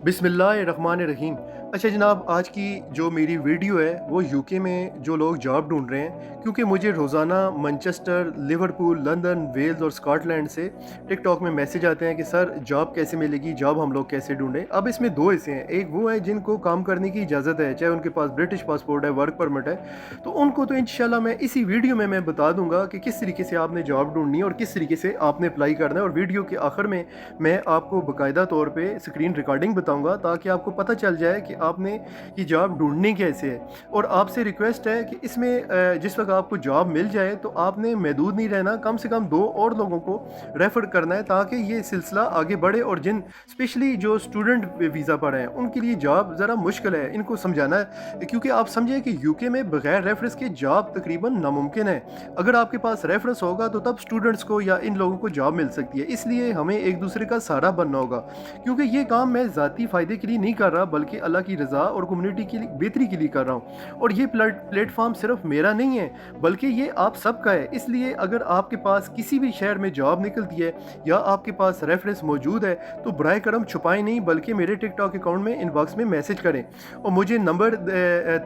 बिस्मिल्लाहिर्रहमानिर्रहीम। अच्छा जनाब, आज की जो मेरी वीडियो है वो यूके में जो लोग जॉब ढूंढ रहे हैं, क्योंकि मुझे रोज़ाना मैनचेस्टर, लिवरपूल, लंदन, वेल्स और स्कॉटलैंड से टिकटॉक में मैसेज आते हैं कि सर जॉब कैसे मिलेगी, जॉब हम लोग कैसे ढूंढें। अब इसमें दो हिस्से हैं, एक वो है जिनको काम करने की इजाज़त है, चाहे उनके पास ब्रिटिश पासपोर्ट है, वर्क परमिट है, तो उनको तो इंशाल्लाह मैं इसी वीडियो में मैं बता दूंगा कि किस तरीके से आपने जॉब ढूंढनी है और किस तरीके से आपने अप्लाई करना है। और वीडियो के आखिर में मैं आपको बाकायदा तौर पे स्क्रीन रिकॉर्डिंग बताऊंगा ताकि आपको पता चल जाए कि आपने ये जॉब ढूंढनी कैसे है। और आपसे रिक्वेस्ट है कि इसमें जिस वक्त आपको जॉब मिल जाए तो आपने महदूद नहीं रहना, कम से कम 2 और लोगों को रेफ़र करना है ताकि ये सिलसिला आगे बढ़े। और जिन स्पेशली जो स्टूडेंट वीज़ा पर हैं उनके लिए जॉब ज़रा मुश्किल है, इनको समझाना है, क्योंकि आप समझें कि यूके में बगैर रेफरेंस के जॉब तकरीबन नामुमकिन है। अगर आपके पास रेफरेंस होगा तो तब स्टूडेंट्स को या इन लोगों को जॉब मिल सकती है। इसलिए हमें एक दूसरे का सहारा बनना होगा, क्योंकि ये काम मैं ज़ाती फ़ायदे के लिए नहीं कर रहा बल्कि अल्लाह की रज़ा और कम्युनिटी की बेहतरी के लिए कर रहा हूँ। और ये प्लेटफॉर्म सिर्फ मेरा नहीं है बल्कि ये आप सबका है। इसलिए अगर आपके पास किसी भी शहर में जॉब निकलती है या आपके पास रेफरेंस मौजूद है तो बराए करम छुपाएं नहीं, बल्कि मेरे टिकटॉक अकाउंट में इनबॉक्स में मैसेज करें और मुझे नंबर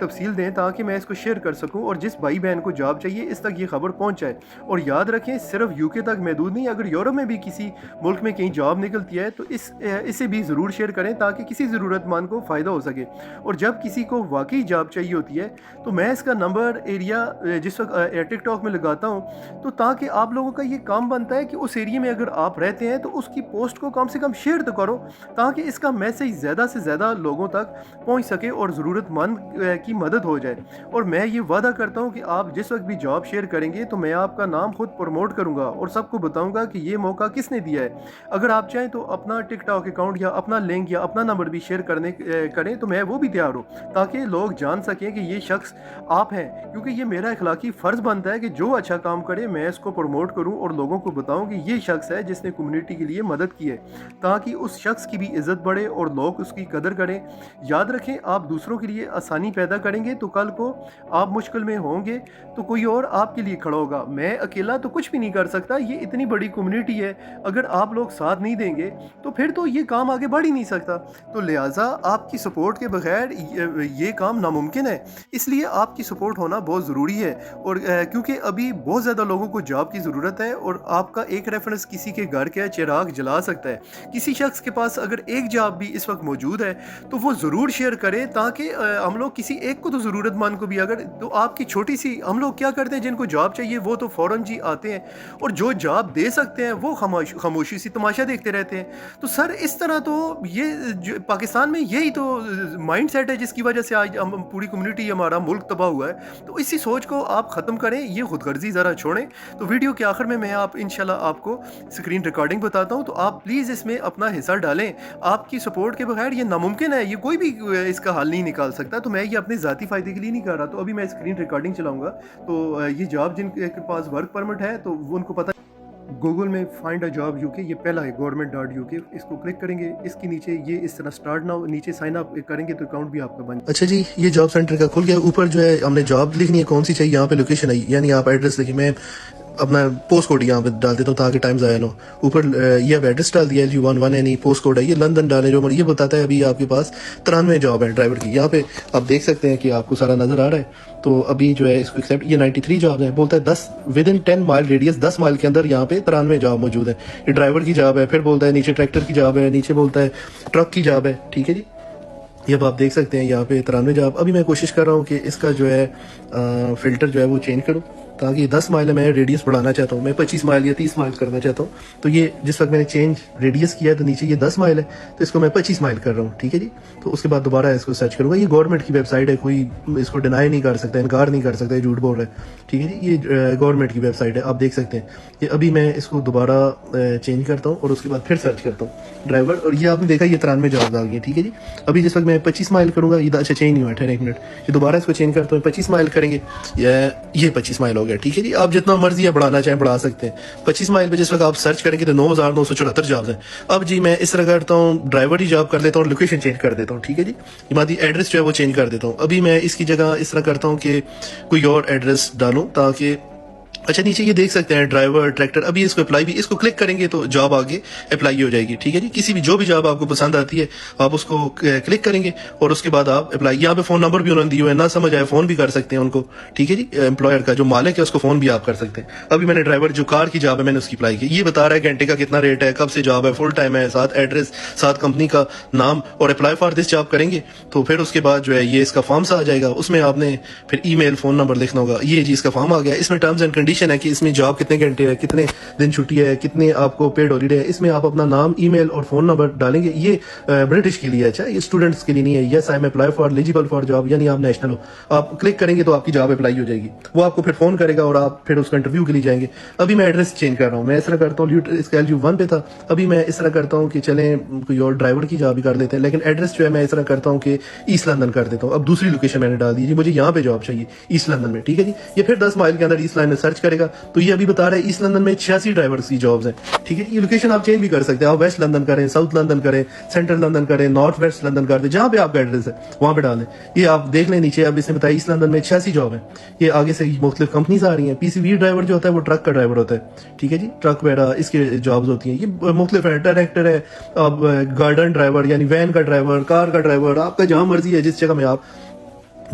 तफसील दें ताकि मैं इसको शेयर कर सकूं और जिस भाई बहन को जॉब चाहिए इस तक ये खबर पहुंच जाए। और याद रखें, सिर्फ यूके तक महदूद नहीं, अगर यूरोप में भी किसी मुल्क में कहीं जॉब निकलती है तो इसे भी ज़रूर शेयर करें ताकि किसी ज़रूरतमंद को फ़ायदा हो सके। और जब किसी को वाकई जॉब चाहिए होती है तो मैं इसका नंबर एरिया जिस वक्त टिकटॉक में लगाता हूँ, तो ताकि आप लोगों का ये काम बनता है कि उस एरिया में अगर आप रहते हैं तो उसकी पोस्ट को कम से कम शेयर तो करो ताकि इसका मैसेज ज़्यादा से ज़्यादा लोगों तक पहुँच सके और ज़रूरतमंद की मदद हो जाए। और मैं ये वादा करता हूँ कि आप जिस वक्त भी जॉब शेयर करेंगे तो मैं आपका नाम खुद प्रमोट करूँगा और सबको बताऊँगा कि ये मौका किसने दिया है। अगर आप चाहें तो अपना टिकटॉक अकाउंट या अपना लिंक या अपना नंबर भी शेयर करें तो मैं वो भी तैयार हूँ ताकि लोग जान सकें कि ये शख्स आप हैं, क्योंकि ये मेरा अखलाकी फ़र्ज़ बनता है कि जो अच्छा काम करे मैं इसको प्रमोट करूँ और लोगों को बताऊँ कि ये शख्स है जिसने कम्युनिटी के लिए मदद की है, ताकि उस शख्स की भी इज़्ज़त बढ़े और लोग उसकी कदर करें। याद रखें, आप दूसरों के लिए आसानी पैदा करेंगे तो कल को आप मुश्किल में होंगे तो कोई और आपके लिए खड़ा होगा। मैं अकेला तो कुछ भी नहीं कर सकता, ये इतनी बड़ी कम्युनिटी है, अगर आप लोग साथ नहीं देंगे तो फिर तो ये काम आगे बढ़ ही नहीं सकता। तो लिहाजा आपकी सपोर्ट के बगैर ये काम नामुमकिन है, इसलिए आपकी सपोर्ट होना बहुत ज़रूरी है। और क्योंकि अभी बहुत ज़्यादा लोगों को जॉब की ज़रूरत है और आपका एक रेफरेंस किसी के घर का चिराग जला सकता है। किसी शख्स के पास अगर एक जॉब भी इस वक्त मौजूद है तो वो ज़रूर शेयर करें ताकि हम लोग किसी एक को तो ज़रूरतमंद को भी, अगर तो आपकी छोटी सी, हम लोग क्या करते हैं जिनको जॉब चाहिए वो तो फ़ौरन जी आते हैं और जो जॉब दे सकते हैं वो खामोशी सी तमाशा देखते रहते हैं। तो सर इस तरह तो ये पाकिस्तान में यही तो माइंड सेट है जिसकी वजह से आज हम पूरी कम्युनिटी, हमारा मुल्क तबाह हुआ है। तो इसी सोच को आप ख़त्म करें, ये खुदगर्जी ज़रा छोड़ें। तो वीडियो के आखिर में मैं इंशाल्लाह आपको स्क्रीन रिकॉर्डिंग बताता हूँ, तो आप प्लीज़ इसमें अपना हिस्सा डालें। आपकी सपोर्ट के बगैर ये नामुमकिन है, ये कोई भी इसका हल नहीं निकाल सकता। तो मैं ये अपने ज़ाती फ़ायदे के लिए नहीं कर रहा। तो अभी मैं स्क्रीन रिकॉर्डिंग चलाऊँगा। तो ये जॉब जिनके पास वर्क परमिट है तो वो उनको पता, गूगल में फाइंड अ जॉब यूके, ये पहला है government.uk, इसको क्लिक करेंगे। इसके नीचे ये इस तरह स्टार्ट नाउ, नीचे साइन अप करेंगे तो अकाउंट भी आपका बन। अच्छा जी, ये जॉब सेंटर का खुल गया। ऊपर जो है हमने जॉब लिखनी है कौन सी चाहिए, यहाँ पे लोकेशन आई, यानी आप एड्रेस लिखिए। मैं अपना पोस्ट कोड यहाँ पे डाल देता हूँ ताकि टाइम ज़ाया ना हो। ऊपर ये अब एड्रेस डाल दिया है जी, 11 यानी पोस्ट कोड है ये, लंदन डालें जो ये बताता है अभी आपके पास 93 जॉब है ड्राइवर की। यहाँ पे आप देख सकते हैं कि आपको सारा नज़र आ रहा है। तो अभी जो है इसको एक्सेप्ट, ये 93 जॉब है, बोलता है 10 with in 10 mile radius, 10 mile के अंदर यहाँ पे 93 जॉब मौजूद है। ये ड्राइवर की जॉब है, फिर बोलता है नीचे ट्रैक्टर की जॉब है, नीचे बोलता है ट्रक की जॉब है। ठीक है जी, ये अब आप देख सकते हैं यहाँ पे 93 जॉब। अभी मैं कोशिश कर रहा हूँ कि इसका जो है फिल्टर जो है वो चेंज करूँ ताकि 10 माइल है, मैं रेडियस बढ़ाना चाहता हूँ, मैं 25 माइल या 30 माइल करना चाहता हूँ। तो ये जिस वक्त मैंने चेंज रेडियस किया है तो नीचे ये 10 माइल है तो इसको मैं 25 माइल कर रहा हूँ। ठीक है जी, तो उसके बाद दोबारा इसको सर्च करूँगा। ये गवर्नमेंट की वेबसाइट है, कोई इसको डिनाई नहीं कर सकता, इनकार नहीं कर सकता, झूठ बोल रहा है। ठीक है जी, ये गवर्नमेंट की वेबसाइट है, आप देख सकते हैं। ये अभी मैं इसको दोबारा चेंज करता हूँ और उसके बाद फिर सर्च करता हूँ ड्राइवर, और ये आपने देखा ये 93 जॉब आ गई। ठीक है जी, अभी जिस वक्त मैं 25 माइल करूँगा, ये अच्छा चेंज नहीं हुआ, ठहर एक मिनट, ये दोबारा इसको चेंज करता हूँ, 25 माइल करेंगे, ये 25 माइल हो गया। ठीक है जी, आप जितना मर्जी है बढ़ाना चाहें बढ़ा सकते हैं। 25 माइल पे जिस वक्त आप सर्च करेंगे तो 9,974 जॉब्स हैं। अब जी मैं इस तरह करता हूँ, ड्राइवर ही जॉब कर लेता हूँ, लोकेशन चेंज कर देता हूँ। ठीक है जी, मादी एड्रेस जो है वो चेंज कर देता हूँ। अभी मैं इसकी जगह इस तरह करता हूँ कि कोई और एड्रेस डालूँ ताकि अच्छा, नीचे ये देख सकते हैं ड्राइवर, ट्रैक्टर। अभी इसको अप्लाई भी, इसको क्लिक करेंगे तो जॉब आगे अप्लाई हो जाएगी। ठीक है जी, किसी भी जो भी जॉब आपको पसंद आती है आप उसको क्लिक करेंगे और उसके बाद आप अप्लाई। यहाँ पे फोन नंबर भी उन्होंने दिए हुए हैं, ना समझ आए फोन भी कर सकते हैं उनको। ठीक है जी, एम्प्लॉयर का जो मालिक है उसको फोन भी आप कर सकते हैं। अभी मैंने ड्राइवर जो कार की जॉब है मैंने उसकी अप्लाई की। ये बता रहा है घंटे का कितना रेट है, कब से जॉब है, फुल टाइम है, साथ एड्रेस, साथ कंपनी का नाम, और अप्लाई फॉर दिस जॉब करेंगे तो फिर उसके बाद जो है ये इसका फॉर्म सा आ जाएगा। उसमें आपने फिर ईमेल, फोन नंबर लिखना होगा। ये जी इसका फॉर्म आ गया। इसमें टर्म्स एंड कंडीशन है कि इसमें जॉब कितने घंटे है, कितने दिन छुट्टी है, कितने आपको पेड हॉलीडे है। इसमें आप अपना नाम, ईमेल और फोन नंबर डालेंगे। ये ब्रिटिश के लिए है, अच्छा, ये स्टूडेंट्स के लिए नहीं है। Yes I am apply for eligible for job, यानी आप नेशनल हो। आप क्लिक करेंगे तो आपकी जॉब अप्लाई हो जाएगी। वो आपको फिर फोन करेगा और आप फिर उसका इंटरव्यू के लिए जाएंगे। अभी मैं एड्रेस चेंज कर रहा हूँ। मैं इस तरह करता हूँ, इसका LU1 पे था, अभी मैं इस तरह करता हूँ कि चलें कोई और ड्राइवर की जॉब भी कर लेते हैं, लेकिन एड्रेस जो है मैं इस तरह करता हूँ कि ईस्ट लंदन कर देता हूँ। अब दूसरी लोकेशन मैंने डाल दी जी, मुझे यहाँ पे जॉब चाहिए ईस्ट लंदन में। ठीक है जी, ये फिर 10 माइल के अंदर ईस्ट लाइन में सर्च करेगा तो ये अभी बता रहा है ईस्ट लंदन में 86 ड्राइवर्स की जॉब्स हैं। ठीक है, ये लोकेशन आप चेंज भी कर सकते हैं। आप वेस्ट लंदन करें, साउथ लंदन करें, सेंट्रल लंदन करें, नॉर्थ वेस्ट लंदन कर दें, जहां पे आपका एड्रेस है वहां पे डालें। ये आप देख लें नीचे, अब इसने बताया ईस्ट लंदन में 86 जॉब है। ये आगे से मुख्तलिफ कंपनीज आ रही हैं। PCV ड्राइवर जो होता है वो ट्रक का ड्राइवर होता है। ठीक है जी, ट्रक वगैरह इसकी जॉब्स होती हैं। ये मुख्तलिफ है, डायरेक्टर है, अब गार्डन ड्राइवर यानी वैन का ड्राइवर, कार का ड्राइवर, आपका जहां मर्जी है जिस जगह में आप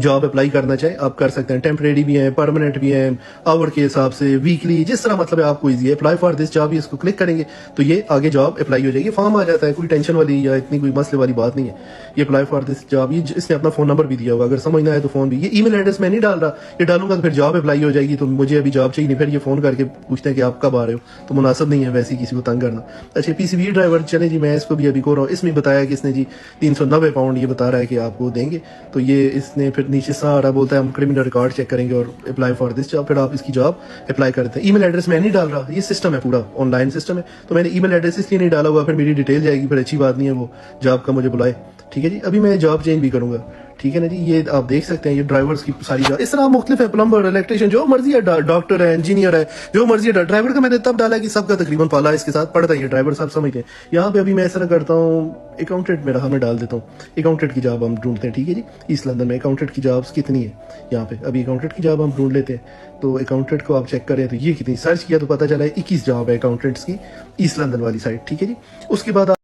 जॉब अप्लाई करना चाहे आप कर सकते हैं। टेम्परेरी भी है, परमानेंट भी है, आवर के हिसाब से, वीकली, जिस तरह मतलब है आपको इजी है। अप्लाई फॉर दिस जॉब, इसको क्लिक करेंगे तो ये आगे जॉब अप्लाई हो जाएगी। फॉर्म आ जाता है, कोई टेंशन वाली या इतनी कोई मसले वाली बात नहीं है। ये अप्लाई फॉर दिस जॉब, ये इसने अपना फोन नंबर भी दिया होगा, अगर समझना है तो फोन भी। ये ईमेल एड्रेस मैं नहीं डाल रहा, ये डालूंगा तो फिर जॉब अप्लाई हो जाएगी। तो मुझे अभी जॉब चाहिए नहीं, फिर ये फोन करके पूछते हैं कि आप कब आ रहे हो, तो मुनासिब नहीं है वैसे ही किसी को तंग करना। अच्छा, PCV ड्राइवर, चले जी मैं इसको भी अभी को रहा हूँ। इसमें बताया कि इसने जी 390 पाउंड ये बता रहा है कि आपको देंगे। तो ये इसने फिर नीचे सारा बोलता है हम क्रिमिनल रिकॉर्ड चेक करेंगे और अप्लाई फॉर दिस जॉब, फिर आप इसकी जॉब अप्लाई करते हैं। ईमेल एड्रेस मैं नहीं डाल रहा, ये सिस्टम है पूरा ऑनलाइन सिस्टम है, तो मैंने ईमेल एड्रेस इसलिए नहीं डाला हुआ, फिर मेरी डिटेल जाएगी, फिर अच्छी बात नहीं है वो जॉब का मुझे बुलाए। ठीक है जी, अभी मैं जॉब चेंज भी करूंगा। ठीक है ना जी, ये आप देख सकते हैं ये ड्राइवर्स की सारी जॉब इस तरह मुख्तलिफ है। प्लम्बर, इलेक्ट्रिशियन, जो मर्जी है, डॉक्टर है, इंजीनियर है, जो मर्जी है। ड्राइवर का मैंने तब डाला कि सबका तकरीबन पाला इसके साथ पड़ता ही है, ड्राइवर सब समझते हैं। यहाँ पे अभी मैं ऐसा करता हूँ, अकाउंटेंट में रहा, मैं डाल देता हूँ अकाउंटेंट की जॉब हम ढूंढते हैं। ठीक है जी, ईस्ट लंदन में अकाउंटेंट की जॉब्स कितनी है यहाँ पे। अभी अकाउंटेंट की जॉब हम ढूंढ लेते हैं, तो अकाउंटेंट को आप चेक करें तो ये कितनी, सर्च किया तो पता चला है 21 जॉब है अकाउंटेंट्स की ईस्ट लंदन वाली साइड। ठीक है जी, उसके बाद